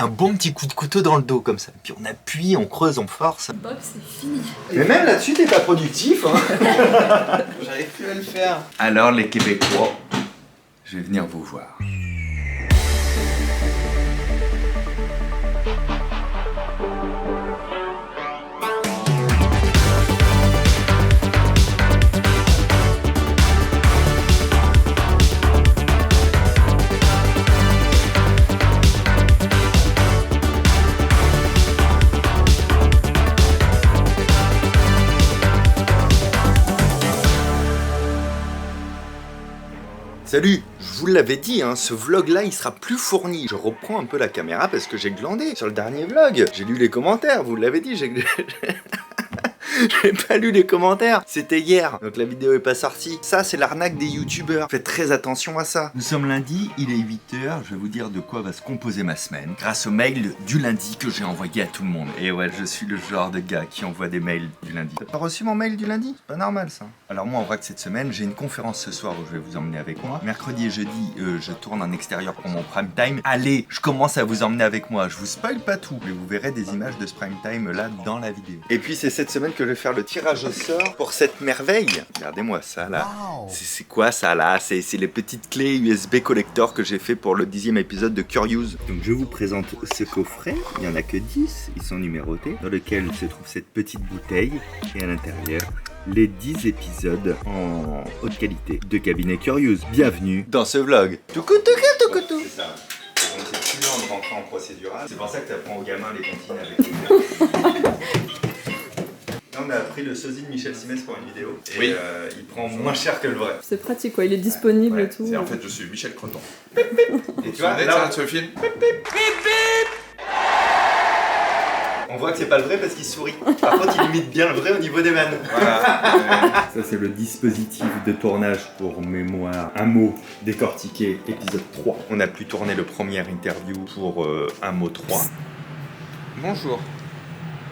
Un bon petit coup de couteau dans le dos comme ça. Puis on appuie, on creuse, on force. Bob, c'est fini. Mais même là-dessus, t'es pas productif, hein. J'arrive plus à le faire. Alors les Québécois, je vais venir vous voir. Salut, je vous l'avais dit, hein, ce vlog-là, il sera plus fourni. Je reprends un peu la caméra parce que j'ai glandé sur le dernier vlog. J'ai lu les commentaires, vous l'avez dit, j'ai pas lu les commentaires, c'était hier, donc la vidéo est pas sortie. Ça, c'est l'arnaque des youtubeurs. Faites très attention à ça. Nous sommes lundi, il est 8h, je vais vous dire de quoi va se composer ma semaine. Grâce au mail du lundi que j'ai envoyé à tout le monde. Et ouais, je suis le genre de gars qui envoie des mails du lundi. T'as pas reçu mon mail du lundi? C'est pas normal ça. Alors moi, en vrai que cette semaine, j'ai une conférence ce soir où je vais vous emmener avec moi. Mercredi et jeudi, je tourne en extérieur pour mon prime time. Allez, je commence à vous emmener avec moi. Je vous spoil pas tout, mais vous verrez des images de ce prime time là dans la vidéo. Et puis c'est cette semaine que je vais faire le tirage au sort pour cette merveille. Regardez-moi ça là. Wow. C'est quoi ça là? C'est les petites clés USB collector que j'ai fait pour le 10e épisode de Curious. Donc je vous présente ce coffret. Il n'y en a que 10, ils sont numérotés, dans lequel se trouve cette petite bouteille et à l'intérieur les 10 épisodes en haute qualité de Cabinet Curious. Bienvenue dans ce vlog. C'est ça. Donc c'est plus lent de rentrer en procédural. C'est pour ça que tu apprends aux gamins les comptines avec les on a appris le sosie de Michel Simès pour une vidéo. Et oui. Il prend moins cher que le vrai. C'est pratique quoi, il est disponible et tout. En fait, je suis Michel Creton. Et tu vois, là, ce film. On voit que c'est pas le vrai parce qu'il sourit. Par contre, il imite bien le vrai au niveau des vannes. Voilà. Ça, c'est le dispositif de tournage pour mémoire. Un mot décortiqué, épisode 3. On a pu tourner le premier interview pour un mot 3. Bonjour.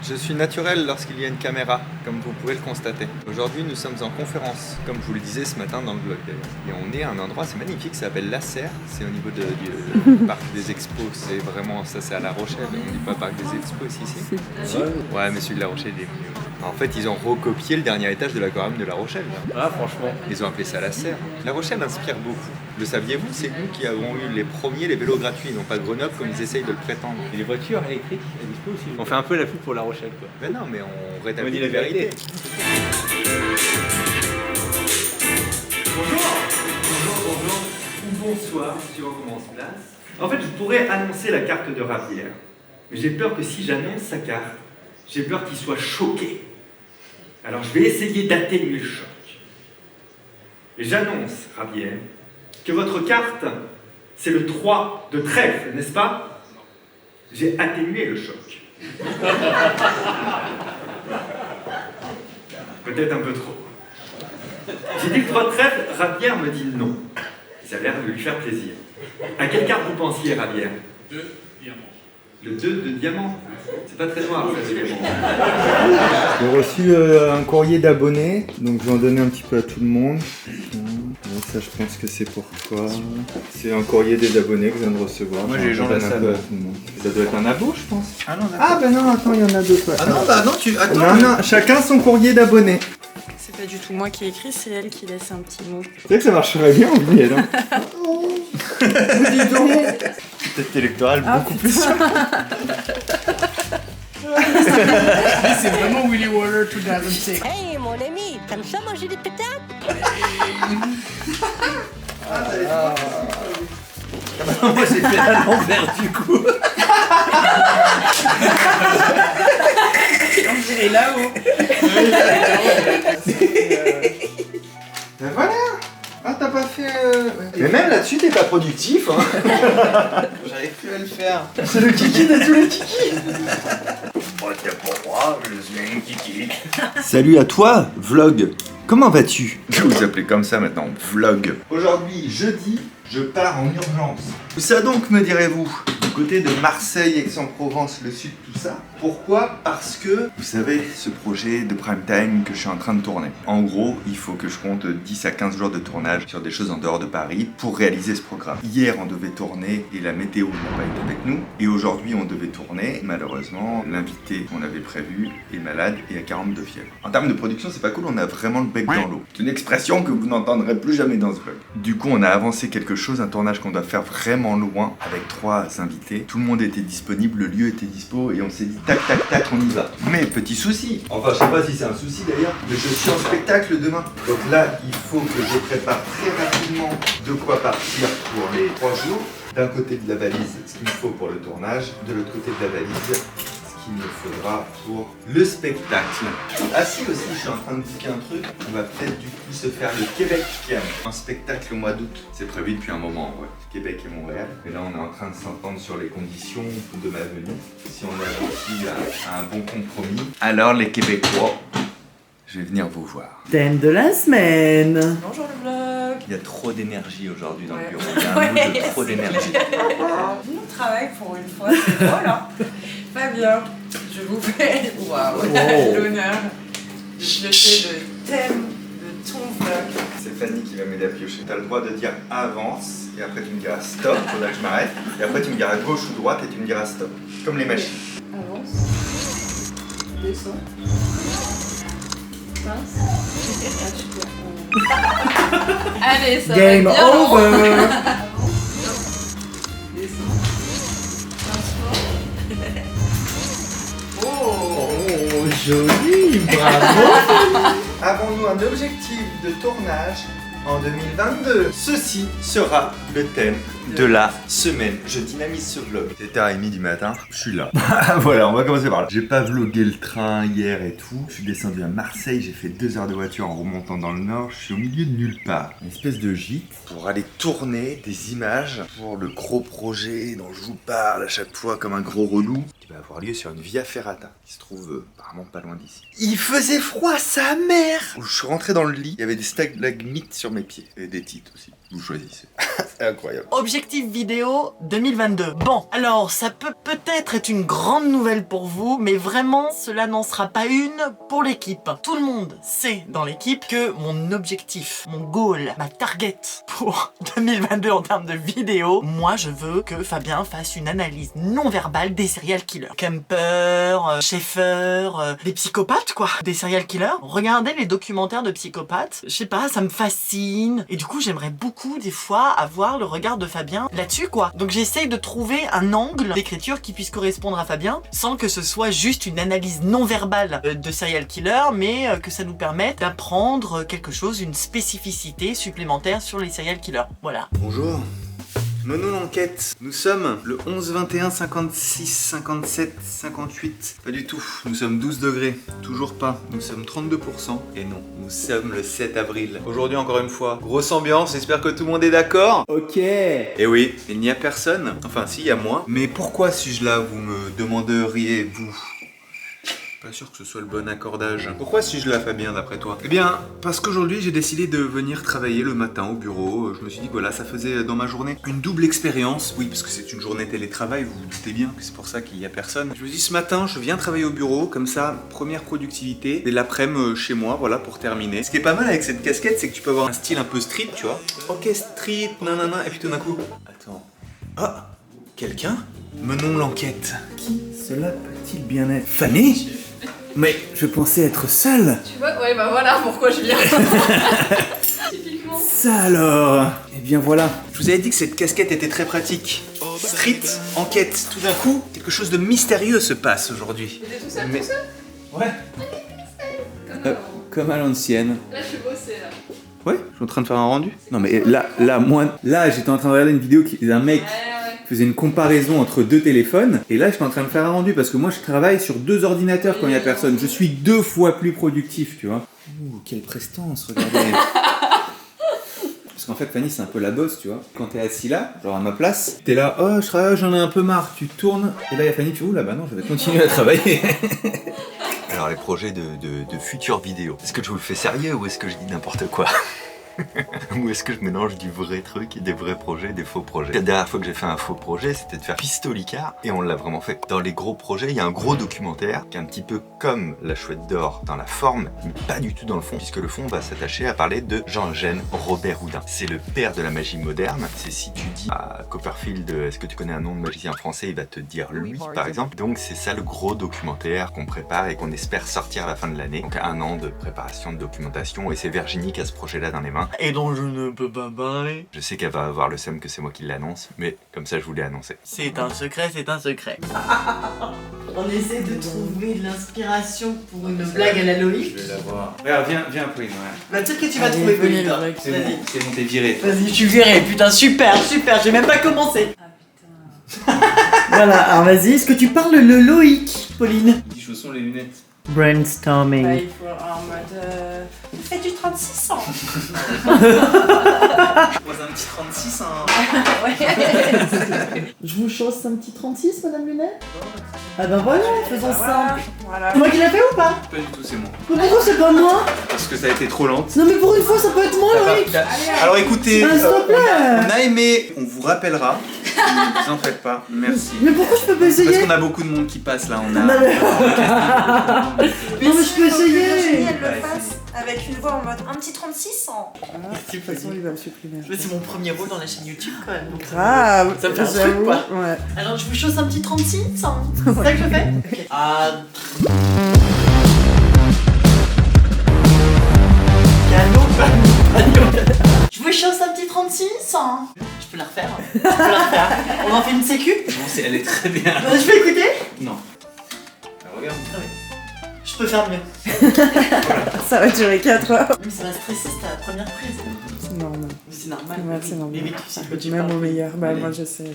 Je suis naturel lorsqu'il y a une caméra, comme vous pouvez le constater. Aujourd'hui, nous sommes en conférence, comme je vous le disais ce matin dans le vlog d'ailleurs. Et on est à un endroit, c'est magnifique, ça s'appelle La Serre. C'est au niveau du parc des expos. C'est vraiment, ça c'est à La Rochelle. On dit pas parc des expos ici. Ouais, mais celui de La Rochelle est mieux. En fait, ils ont recopié le dernier étage de l'aquarium de La Rochelle. Là. Ah, franchement. Ils ont appelé ça La Serre. La Rochelle inspire beaucoup. Le saviez-vous? C'est nous qui avons eu les premiers les vélos gratuits, non pas Grenoble comme ils essayent de le prétendre. Et les voitures électriques, elles dispo aussi. On fait un peu la pub pour La Rochelle, quoi. Mais non, mais on rétablit la vérité. Bonjour. Ou bonsoir, suivant comment on se place. En fait, je pourrais annoncer la carte de Ravière. Mais j'ai peur que si j'annonce sa carte, j'ai peur qu'il soit choqué. Alors je vais essayer d'atténuer le choc. Et j'annonce, Ravière, que votre carte, c'est le 3 de trèfle, n'est-ce pas? J'ai atténué le choc. Peut-être un peu trop. J'ai dit le 3 de trèfle, Ravière me dit non. Ça a l'air de lui faire plaisir. À quelle carte vous pensiez, Ravière? 2 diamants. Le 2 de diamant. C'est pas très noir, ça, ce diamant. J'ai reçu un courrier d'abonnés, donc je vais en donner un petit peu à tout le monde. Donc ça, je pense que c'est pour toi. C'est un courrier des abonnés que je viens de recevoir. Moi, j'ai les gens de la salle. Ça doit être un abo, je pense. Ah non, ah bah non, attends, il y en a deux. Ah non, bah non, tu... Attends. Non, chacun son courrier d'abonnés. C'est pas du tout moi qui ai écrit, c'est elle qui laisse un petit mot. Tu sais que ça marcherait bien, oubliez, non? Dis donc. Peut-être électoral beaucoup plus simple. C'est vraiment Willy Waller 2006. Hey mon ami, t'aimes ça manger des pétates? Moi j'ai fait à l'envers du coup. On dirait là-haut. Ben voilà. Ah, t'as pas fait... Mais même là-dessus, t'es pas productif, hein. J'arrive plus à le faire. C'est le kiki de tous les kikis. Oh, t'es pour moi, je suis un kiki. Salut à toi, vlog. Comment vas-tu? Je vais vous appeler comme ça maintenant, vlog. Aujourd'hui, jeudi, je pars en urgence. Où ça donc, me direz-vous? côté de Marseille, Aix-en-Provence, le sud, tout ça. Pourquoi? Parce que, vous savez, ce projet de prime time que je suis en train de tourner. En gros, il faut que je compte 10 à 15 jours de tournage sur des choses en dehors de Paris pour réaliser ce programme. Hier, on devait tourner et la météo n'a pas été avec nous. Et aujourd'hui, on devait tourner. Malheureusement, l'invité qu'on avait prévu est malade et a 42 fièvres. En termes de production, c'est pas cool, on a vraiment le bec dans l'eau. C'est une expression que vous n'entendrez plus jamais dans ce vlog. Du coup, on a avancé quelque chose, un tournage qu'on doit faire vraiment loin avec 3 invités. Tout le monde était disponible, le lieu était dispo et on s'est dit tac tac tac, on y va. Mais petit souci, enfin je sais pas si c'est un souci d'ailleurs, mais je suis en spectacle demain. Donc là, il faut que je prépare très rapidement de quoi partir pour les 3 jours. D'un côté de la valise, ce qu'il me faut pour le tournage, de l'autre côté de la valise, il me faudra pour le spectacle. Ah si, aussi, je suis en train de booker un truc. On va peut-être du coup se faire le Québec Cam. Un spectacle au mois d'août. C'est prévu depuis un moment, ouais. Québec et Montréal. Et là, on est en train de s'entendre sur les conditions de ma venue. Si on aboutit à un bon compromis, alors les Québécois, je vais venir vous voir. Thème de la semaine. Bonjour le vlog. Il y a trop d'énergie aujourd'hui dans le Ouais. bureau. Il y a un mood de trop d'énergie. On travaille pour une fois, c'est drôle hein. Fabien, je vous fais l'honneur de piocher le thème de ton vlog. C'est Fanny qui va m'aider à piocher. Tu as le droit de dire avance, et après tu me diras stop, faudra que je m'arrête, et après tu me diras gauche ou droite, et tu me diras stop. Comme les machines. Avance. Descends. Pince. Allez, ça Game va bien. over. Descends. Pince fort. Oh. Oh, joli, bravo. Avons-nous un objectif de tournage en 2022? Ceci sera le thème de la semaine. Je dynamise ce vlog. 7h30 du matin, je suis là. Voilà, on va commencer par là. J'ai pas vlogué le train hier et tout. Je suis descendu à Marseille, j'ai fait 2 heures de voiture en remontant dans le nord. Je suis au milieu de nulle part. Une espèce de gîte pour aller tourner des images pour le gros projet dont je vous parle à chaque fois comme un gros relou, qui va avoir lieu sur une via ferrata qui se trouve apparemment pas loin d'ici. Il faisait froid, sa mère! Je suis rentré dans le lit, il y avait des stalagmites sur mes pieds et des tites aussi. Vous choisissez. C'est incroyable. Objectif vidéo 2022. Bon, alors ça peut peut-être être une grande nouvelle pour vous, mais vraiment, cela n'en sera pas une pour l'équipe. Tout le monde sait dans l'équipe que mon objectif, mon goal, ma target pour 2022 en termes de vidéo, moi je veux que Fabien fasse une analyse non verbale des serial killers. Kemper, Schaeffer, des psychopathes quoi. Des serial killers. Regardez les documentaires de psychopathes, je sais pas, ça me fascine. Et du coup, j'aimerais beaucoup des fois avoir le regard de Fabien là-dessus quoi. Donc j'essaye de trouver un angle d'écriture qui puisse correspondre à Fabien sans que ce soit juste une analyse non verbale de serial killer, mais que ça nous permette d'apprendre quelque chose, une spécificité supplémentaire sur les serial killers. Voilà. Bonjour. Menons l'enquête. Nous sommes le 11, 21, 56, 57, 58. Pas du tout. Nous sommes 12 degrés. Toujours pas. Nous sommes 32%. Et non, nous sommes le 7 avril. Aujourd'hui, encore une fois, grosse ambiance. J'espère que tout le monde est d'accord. Ok. Et oui, il n'y a personne. Enfin, si, il y a moi. Mais pourquoi suis-je là, vous me demanderiez-vous? Pas sûr que ce soit le bon accordage. Pourquoi suis-je là, Fabien, d'après toi? Eh bien, parce qu'aujourd'hui, j'ai décidé de venir travailler le matin au bureau. Je me suis dit que voilà, ça faisait dans ma journée une double expérience. Oui, parce que c'est une journée télétravail, vous vous doutez bien que c'est pour ça qu'il n'y a personne. Je me suis dit, ce matin, je viens travailler au bureau, comme ça, première productivité. Et l'après-midi chez moi, voilà, pour terminer. Ce qui est pas mal avec cette casquette, c'est que tu peux avoir un style un peu street, tu vois. Ok, street, nanana, et puis tout d'un coup... Attends... Ah, quelqu'un? Menons l'enquête. Qui cela peut-il bien être? Fanny? Mais je pensais être seul. Tu vois, ouais bah voilà pourquoi je viens. Typiquement. Ça alors. Eh bien voilà. Je vous avais dit que cette casquette était très pratique. Street, enquête. Tout d'un coup, quelque chose de mystérieux se passe aujourd'hui. T'es tout seul, Mais- tout seul? Ouais. Comme avant. Comme à l'ancienne. Là je suis bossée là. Ouais, je suis en train de faire un rendu. Non mais là, moi, là j'étais en train de regarder une vidéo d'un mec faisait une comparaison entre 2 téléphones et là je suis en train de faire un rendu parce que moi je travaille sur 2 ordinateurs quand il n'y a personne. Je suis 2 fois plus productif, tu vois. Ouh, quelle prestance, regardez. Parce qu'en fait Fanny c'est un peu la bosse, tu vois. Quand t'es assis là, genre à ma place, t'es là, oh je travaille, j'en ai un peu marre, tu tournes et là il y a Fanny, tu vois, là bah non, je vais continuer à travailler. Alors les projets de futures vidéos, est-ce que je vous le fais sérieux ou est-ce que je dis n'importe quoi? Ou est-ce que je mélange du vrai truc et des vrais projets, des faux projets? La dernière fois que j'ai fait un faux projet, c'était de faire Pistolicar, et on l'a vraiment fait. Dans les gros projets, il y a un gros documentaire qui est un petit peu comme La Chouette d'Or dans la forme, mais pas du tout dans le fond, puisque le fond va s'attacher à parler de Jean-Eugène Robert Houdin. C'est le père de la magie moderne. C'est si tu dis à Copperfield, est-ce que tu connais un nom de magicien français, il va te dire lui, par exemple. Donc c'est ça le gros documentaire qu'on prépare et qu'on espère sortir à la fin de l'année. Donc 1 an de préparation, de documentation, et c'est Virginie qui a ce projet-là dans les mains. Et dont je ne peux pas parler. Je sais qu'elle va avoir le seum que c'est moi qui l'annonce, mais comme ça je voulais annoncer. C'est un secret, c'est un secret. On essaie de trouver de l'inspiration pour une blague à la Loïc. Je vais la voir. Regarde, viens, Pauline, ouais. Bah peut-être que tu vas trouver Pauline. C'est bon, c'est bon, t'es viré. Vas-y, tu verrais. Putain, super, j'ai même pas commencé. Ah putain. Voilà, alors vas-y, est-ce que tu parles le Loïc, Pauline? Petit chausson, les lunettes. Brainstorming. Bah, il faut en mode. Fais du 36 ans. Je pose un petit 36, hein. Ouais. Je vous chausse un petit 36, Madame Lunette? Ah ben voilà, faisons ça. Voilà. C'est moi qui l'ai fait ou pas? Pas du tout, c'est moi. Mais pourquoi c'est pas moi? Parce que ça a été trop lente. Non mais pour une fois, ça peut être moi, Loïc. Alors écoutez, Ah, s'il te plaît. on a aimé, on vous rappellera. Ne vous en faites pas, merci. Mais pourquoi je peux pas Parce essayer? qu'on a beaucoup de monde qui passe là, on a... Non mais je peux Virginie, essayer. elle le fasse avec une voix en mode un petit 36 ans. De toute façon, il va le supprimer. Mais c'est mon premier rôle dans la chaîne YouTube quand même. Donc Grave. ça me fait un truc, j'avoue. quoi. Ouais. Alors je vous chausse un petit 36, hein. C'est ça que je fais? Ok. Ah. Je vous chausse un petit 36, hein. Je peux la refaire. Je peux la refaire. On en fait une sécu? Non, elle est très bien. Je peux écouter? Non. Regarde. Je peux faire mieux. Ça va durer 4 heures. Mais ça va stresser, c'était la première prise. C'est normal. Mais c'est normal. Ouais, c'est normal. Mais tu sais que tu Même parles. au meilleur. Bah, Oui. moi, je sais. Là.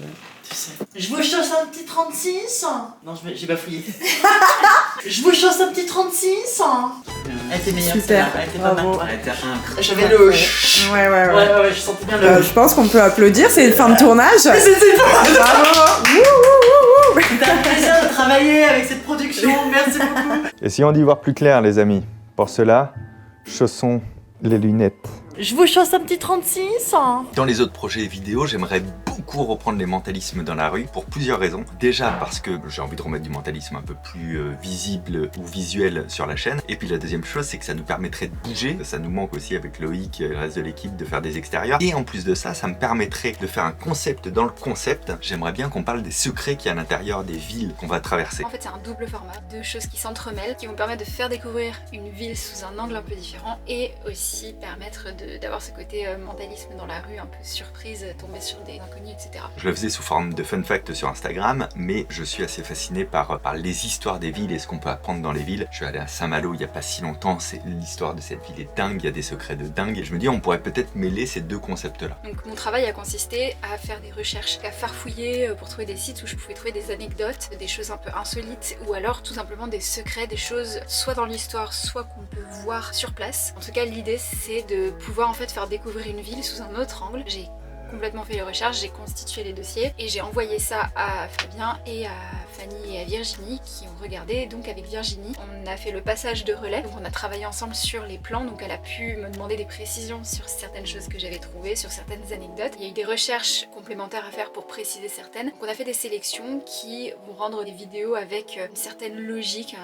Tu sais. Je vous chausse un petit 36. Non, j'ai bafouillé. Je vous chausse un petit 36. Elle était meilleure, Super, celle-là. Elle était pas mal. bravo. Ouais. Elle était incroyable. J'avais le. Ouais. Je sentais bien le. Je pense qu'on peut applaudir, c'est une fin de tournage. Bravo. C'était un plaisir de travailler avec cette production. Merci beaucoup. Essayons d'y voir plus clair, les amis. Pour cela, chaussons les lunettes. Je vous chausse un petit 36. Dans les autres projets vidéo, j'aimerais beaucoup reprendre les mentalismes dans la rue pour plusieurs raisons. Déjà parce que j'ai envie de remettre du mentalisme un peu plus visible ou visuel sur la chaîne. Et puis la deuxième chose, c'est que ça nous permettrait de bouger. Ça nous manque aussi avec Loïc et le reste de l'équipe de faire des extérieurs. Et en plus de ça, ça me permettrait de faire un concept dans le concept. J'aimerais bien qu'on parle des secrets qu'il y a à l'intérieur des villes qu'on va traverser. En fait, c'est un double format, deux choses qui s'entremêlent, qui vont permettre de faire découvrir une ville sous un angle un peu différent et aussi permettre d'avoir ce côté mentalisme dans la rue, un peu surprise, tomber sur des inconnus, etc. Je le faisais sous forme de fun fact sur Instagram, mais je suis assez fasciné par les histoires des villes et ce qu'on peut apprendre dans les villes. Je suis allé à Saint-Malo il n'y a pas si longtemps, l'histoire de cette ville est dingue, il y a des secrets de dingue, et je me dis on pourrait peut-être mêler ces deux concepts-là. Donc mon travail a consisté à faire des recherches, à farfouiller pour trouver des sites où je pouvais trouver des anecdotes, des choses un peu insolites, ou alors tout simplement des secrets, des choses soit dans l'histoire, soit qu'on peut voir sur place. En tout cas, l'idée c'est de pouvoir en fait faire découvrir une ville sous un autre angle. J'ai complètement fait les recherches, j'ai constitué les dossiers et j'ai envoyé ça à Fabien et à Fanny et à Virginie qui ont regardé. Donc avec Virginie, on a fait le passage de relais, donc on a travaillé ensemble sur les plans, donc elle a pu me demander des précisions sur certaines choses que j'avais trouvées, sur certaines anecdotes. Il y a eu des recherches complémentaires à faire pour préciser certaines. Donc on a fait des sélections qui vont rendre des vidéos avec une certaine logique,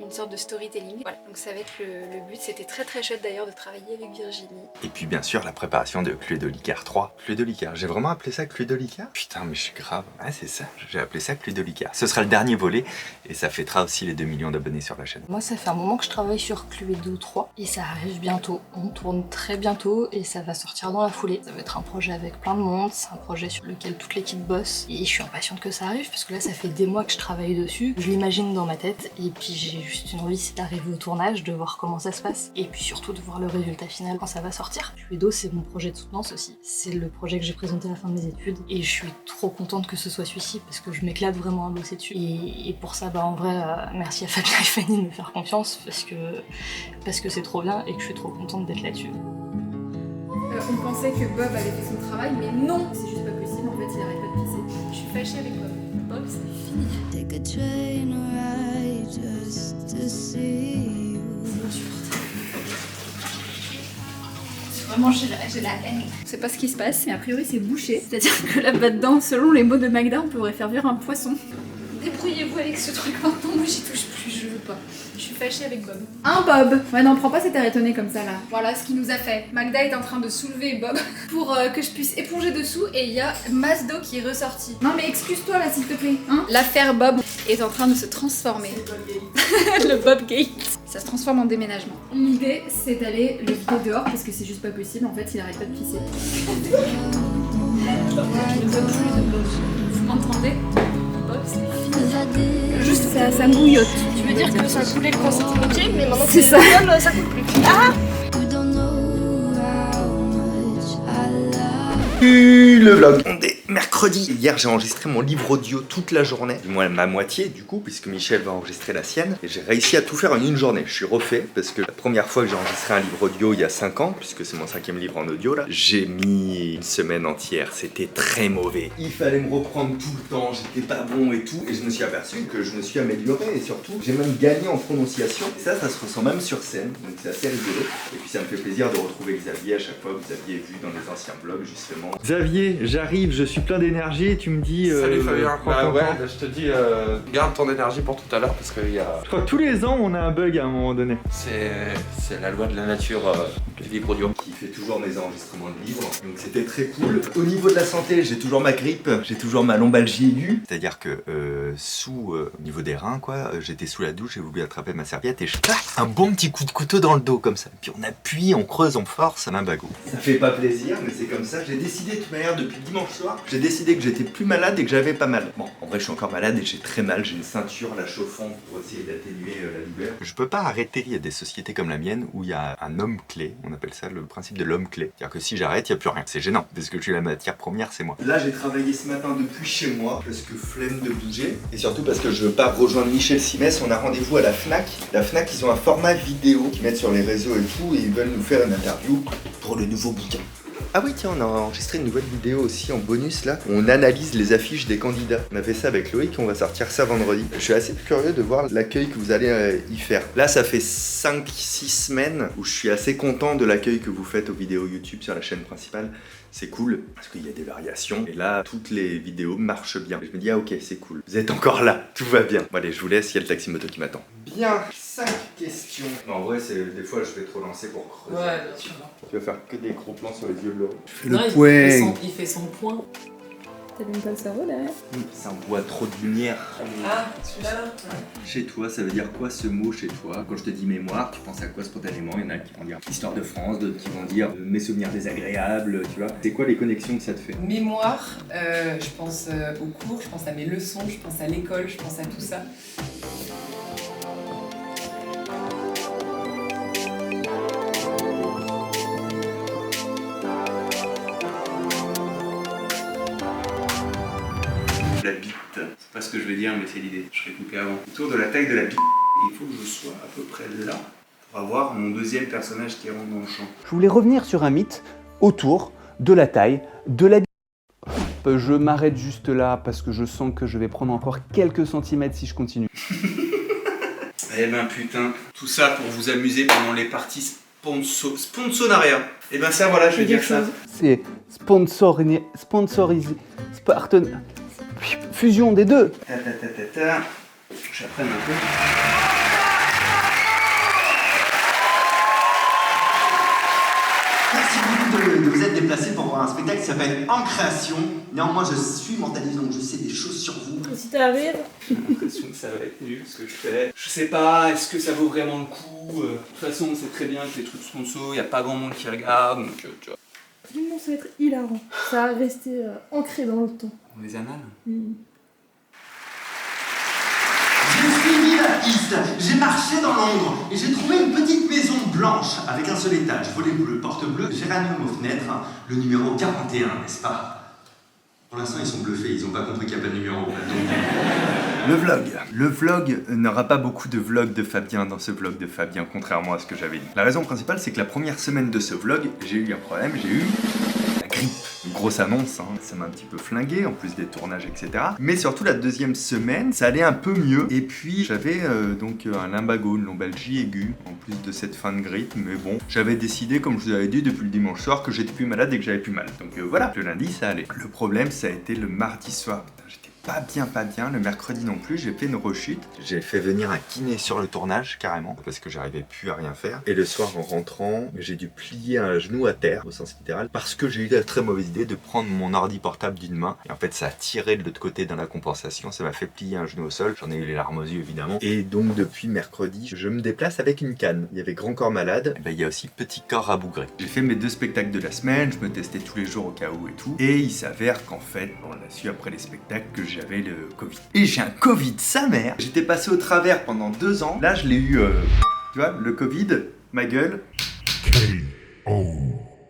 une sorte de storytelling. Voilà, donc ça va être le but. C'était très très chouette d'ailleurs de travailler avec Virginie. Et puis bien sûr la préparation de Cluedo-Licard 3. Cluedo-Licard, j'ai vraiment appelé ça Cluedo-Licard? Putain mais je suis grave, ouais c'est ça, j'ai appelé ça Cluedo-Licard. Ce sera le dernier volet et ça fêtera aussi les 2 millions d'abonnés sur la chaîne. Moi ça fait un moment que je travaille sur Cluedo 3 et ça arrive bientôt. On tourne très bientôt et ça va sortir dans la foulée. Ça va être un projet avec plein de monde, c'est un projet sur lequel toute l'équipe bosse et je suis impatiente que ça arrive parce que là ça fait des mois que je travaille dessus. Je l'imagine dans ma tête et puis j'ai juste une envie, c'est d'arriver au tournage, de voir comment ça se passe et puis surtout de voir le résultat final quand ça va sortir. Cluedo c'est mon projet de soutenance aussi. C'est le projet que j'ai présenté à la fin de mes études et je suis trop contente que ce soit celui-ci parce que je m'éclate vraiment à bosser dessus et pour ça bah en vrai merci à Fabien et Fanny de me faire confiance parce que c'est trop bien et que je suis trop contente d'être là-dessus. On pensait que Bob avait fait son travail, mais non, c'est juste pas possible, en fait il arrête pas de pisser. Je suis fâchée avec Bob. Bob, c'est fini. C'est insupportable. Vraiment, j'ai la haine. Je sais pas ce qui se passe, mais a priori c'est bouché. C'est-à-dire que là-dedans, selon les mots de Magda, on pourrait faire vivre un poisson. Débrouillez-vous avec ce truc maintenant, moi j'y touche plus, je veux pas. Je suis fâchée avec Bob. Un Bob. Ouais non, prends pas cet air étonné comme ça là. Voilà ce qu'il nous a fait. Magda est en train de soulever Bob pour que je puisse éponger dessous et il y a masse d'eau qui est ressortie. Non mais excuse-toi là s'il te plaît. Hein, l'affaire Bob est en train de se transformer. Le Bob Gate. Ça se transforme en déménagement. L'idée c'est d'aller le vider dehors parce que c'est juste pas possible. En fait il arrête pas de pisser. Je ne veux plus de Bob. Vous m'entendez? Juste ça mouillote. Tu veux dire que ça coulait quand c'était bloqué, mais maintenant c'est ça. Ça coule plus. Ah! Le vlog. On est mercredi. Hier j'ai enregistré mon livre audio toute la journée. Du moins ma moitié du coup, puisque Michel va enregistrer la sienne. Et j'ai réussi à tout faire en une journée. Je suis refait parce que la première fois que j'ai enregistré un livre audio il y a 5 ans, puisque c'est mon 5e livre en audio là, j'ai mis une semaine entière. C'était très mauvais. Il fallait me reprendre tout le temps, j'étais pas bon et tout. Et je me suis aperçu que je me suis amélioré et surtout j'ai même gagné en prononciation. Et ça se ressent même sur scène. Donc c'est assez rigolo. Et puis ça me fait plaisir de retrouver Xavier à chaque fois que vous aviez vu dans les anciens vlogs justement. Xavier, j'arrive, je suis plein d'énergie et tu me dis... Salut Fabien, bah ouais, je te dis garde ton énergie pour tout à l'heure parce qu'il y a... Je crois que tous les ans on a un bug à un moment donné. C'est la loi de la nature du livre audio. Qui fait toujours mes enregistrements de livres, donc c'était très cool. Au niveau de la santé, j'ai toujours ma grippe, j'ai toujours ma lombalgie aiguë. C'est-à-dire que au niveau des reins quoi, j'étais sous la douche, j'ai voulu attraper ma serviette et je tac, un bon petit coup de couteau dans le dos comme ça. Puis on appuie, on creuse, on force, ça m'a un bagou. Ça fait pas plaisir, mais c'est comme ça. J'ai décidé de toute manière depuis dimanche soir, j'ai décidé que j'étais plus malade et que j'avais pas mal. Bon, en vrai je suis encore malade et j'ai très mal, j'ai une ceinture la chauffant pour essayer d'atténuer la douleur. Je peux pas arrêter, il y a des sociétés comme la mienne où il y a un homme clé, on appelle ça le principe de l'homme clé. C'est-à-dire que si j'arrête, il n'y a plus rien. C'est gênant, parce que je suis la matière première, c'est moi. Là j'ai travaillé ce matin depuis chez moi, parce que flemme de bouger, et surtout parce que je veux pas rejoindre Michel Simès, on a rendez-vous à la Fnac. La Fnac, ils ont un format vidéo qu'ils mettent sur les réseaux et tout, et ils veulent nous faire une interview pour le nouveau bouquin. Ah oui tiens, on a enregistré une nouvelle vidéo aussi en bonus là. On analyse les affiches des candidats. On a fait ça avec Loïc, on va sortir ça vendredi. Je suis assez curieux de voir l'accueil que vous allez y faire. Là ça fait 5-6 semaines où je suis assez content de l'accueil que vous faites aux vidéos YouTube sur la chaîne principale. C'est cool parce qu'il y a des variations et là toutes les vidéos marchent bien. Et je me dis ah ok c'est cool. Vous êtes encore là, tout va bien. Bon allez je vous laisse, il y a le taxi moto qui m'attend. Bien, 5 questions. Non, en vrai c'est des fois je vais trop lancer pour creuser. Ouais bien sûr. Tu vas faire que des gros plans sur les yeux de l'eau. Il fait son point. T'allumes pas le cerveau là? Ça envoie trop de lumière. Ah, celui-là là. Chez toi, ça veut dire quoi ce mot chez toi? Quand je te dis mémoire, tu penses à quoi spontanément? Il y en a qui vont dire Histoire de France, d'autres qui vont dire mes souvenirs désagréables, tu vois. C'est quoi les connexions que ça te fait? Mémoire, je pense aux cours, je pense à mes leçons, je pense à l'école, je pense à tout ça. La bite, c'est pas ce que je vais dire, mais c'est l'idée. Je serai coupé avant. Autour de la taille de la bite, il faut que je sois à peu près là pour avoir mon deuxième personnage qui rentre dans le champ. Je voulais revenir sur un mythe autour de la taille de la bite. Je m'arrête juste là parce que je sens que je vais prendre encore quelques centimètres si je continue. Eh ben putain, tout ça pour vous amuser pendant les parties sponsonaria. Eh ben ça voilà, je vais dire ça. C'est sponsorisé, fusion des deux. J'apprenne un peu. Merci beaucoup de vous être déplacé pour voir un spectacle qui s'appelle En Création. Néanmoins, je suis mentaliste, donc je sais des choses sur vous. Si t'arrives. J'ai l'impression que ça va être nul ce que je fais. Je sais pas, est-ce que ça vaut vraiment le coup? De toute façon, on sait très bien que les trucs sponsors, il n'y a pas grand monde qui regarde, donc tu vois. Non, ça va être hilarant. Ça va rester ancré dans le temps. On les annales. Je suis mis la piste, j'ai marché dans Londres et j'ai trouvé une petite maison blanche avec un seul étage, volet bleu, porte bleue, géranium aux fenêtres, le numéro 41, n'est-ce pas? Pour l'instant, ils sont bluffés, ils n'ont pas compris qu'il n'y a pas de numéro. Le vlog. Le vlog n'aura pas beaucoup de vlogs de Fabien dans ce vlog de Fabien, contrairement à ce que j'avais dit. La raison principale, c'est que la première semaine de ce vlog, j'ai eu un problème, j'ai eu la grippe. Une grosse annonce, hein. Ça m'a un petit peu flingué, en plus des tournages, etc. Mais surtout la deuxième semaine, ça allait un peu mieux. Et puis j'avais donc un lumbago, une lombalgie aiguë, en plus de cette fin de grippe. Mais bon, j'avais décidé, comme je vous avais dit depuis le dimanche soir, que j'étais plus malade et que j'avais plus mal. Donc voilà, le lundi ça allait. Le problème ça a été le mardi soir. Putain, j'étais pas bien, le mercredi non plus, j'ai fait une rechute. J'ai fait venir un kiné sur le tournage, carrément, parce que j'arrivais plus à rien faire. Et le soir, en rentrant, j'ai dû plier un genou à terre, au sens littéral, parce que j'ai eu la très mauvaise idée de prendre mon ordi portable d'une main. Et en fait, ça a tiré de l'autre côté dans la compensation, ça m'a fait plier un genou au sol. J'en ai eu les larmes aux yeux, évidemment. Et donc, depuis mercredi, je me déplace avec une canne. Il y avait Grand Corps Malade, et ben, il y a aussi Petit Corps Rabougri. J'ai fait mes 2 spectacles de la semaine, je me testais tous les jours au cas où et tout. Et il s'avère qu'en fait, on a su après les spectacles que j'avais le Covid. Et j'ai un Covid, sa mère. J'étais passé au travers pendant 2 ans. Là, je l'ai eu, tu vois, le Covid, ma gueule.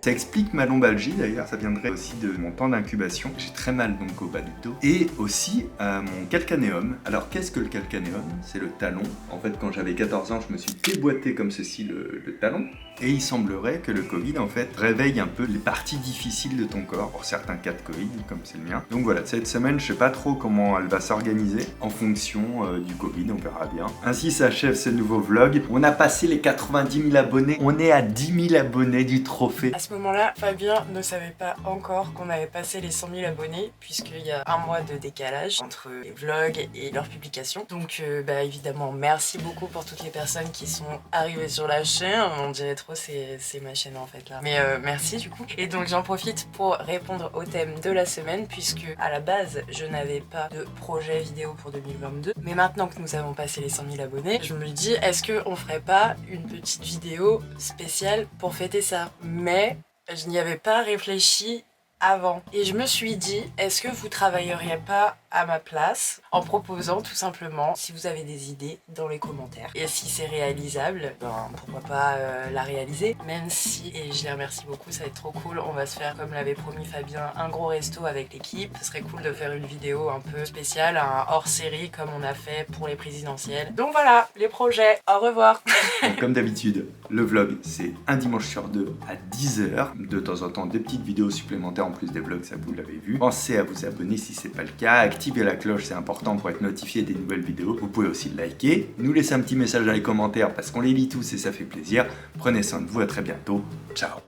Ça explique ma lombalgie d'ailleurs, ça viendrait aussi de mon temps d'incubation. J'ai très mal donc au bas du dos. Et aussi à mon calcanéum. Alors qu'est-ce que le calcanéum? C'est le talon. En fait quand j'avais 14 ans, je me suis déboîté comme ceci le talon. Et il semblerait que le Covid en fait réveille un peu les parties difficiles de ton corps, pour certains cas de Covid comme c'est le mien. Donc voilà, cette semaine je sais pas trop comment elle va s'organiser en fonction du Covid, on verra bien. Ainsi s'achève ce nouveau vlog. On a passé les 90 000 abonnés, on est à 10 000 abonnés du trophée. À ce moment-là, Fabien ne savait pas encore qu'on avait passé les 100 000 abonnés puisqu'il y a un mois de décalage entre les vlogs et leur publication. Donc bah, évidemment, merci beaucoup pour toutes les personnes qui sont arrivées sur la chaîne. On dirait trop c'est ma chaîne en fait là. Mais merci du coup. Et donc j'en profite pour répondre au thème de la semaine puisque à la base je n'avais pas de projet vidéo pour 2022. Mais maintenant que nous avons passé les 100 000 abonnés, je me dis est-ce qu'on ferait pas une petite vidéo spéciale pour fêter ça? Mais je n'y avais pas réfléchi avant. Et je me suis dit, est-ce que vous travailleriez pas à ma place en proposant tout simplement, si vous avez des idées, dans les commentaires. Et si c'est réalisable, ben pourquoi pas la réaliser. Même si, et je les remercie beaucoup, ça va être trop cool, on va se faire, comme l'avait promis Fabien, un gros resto avec l'équipe. Ce serait cool de faire une vidéo un peu spéciale, un hors-série comme on a fait pour les présidentielles. Donc voilà, les projets, au revoir. Comme d'habitude, le vlog c'est un dimanche sur 2 à 10 h. De temps en temps des petites vidéos supplémentaires en plus des vlogs, ça vous l'avez vu. Pensez à vous abonner si c'est pas le cas, activez la cloche, c'est important pour être notifié des nouvelles vidéos. Vous pouvez aussi liker, nous laisser un petit message dans les commentaires parce qu'on les lit tous et ça fait plaisir. Prenez soin de vous, à très bientôt, ciao.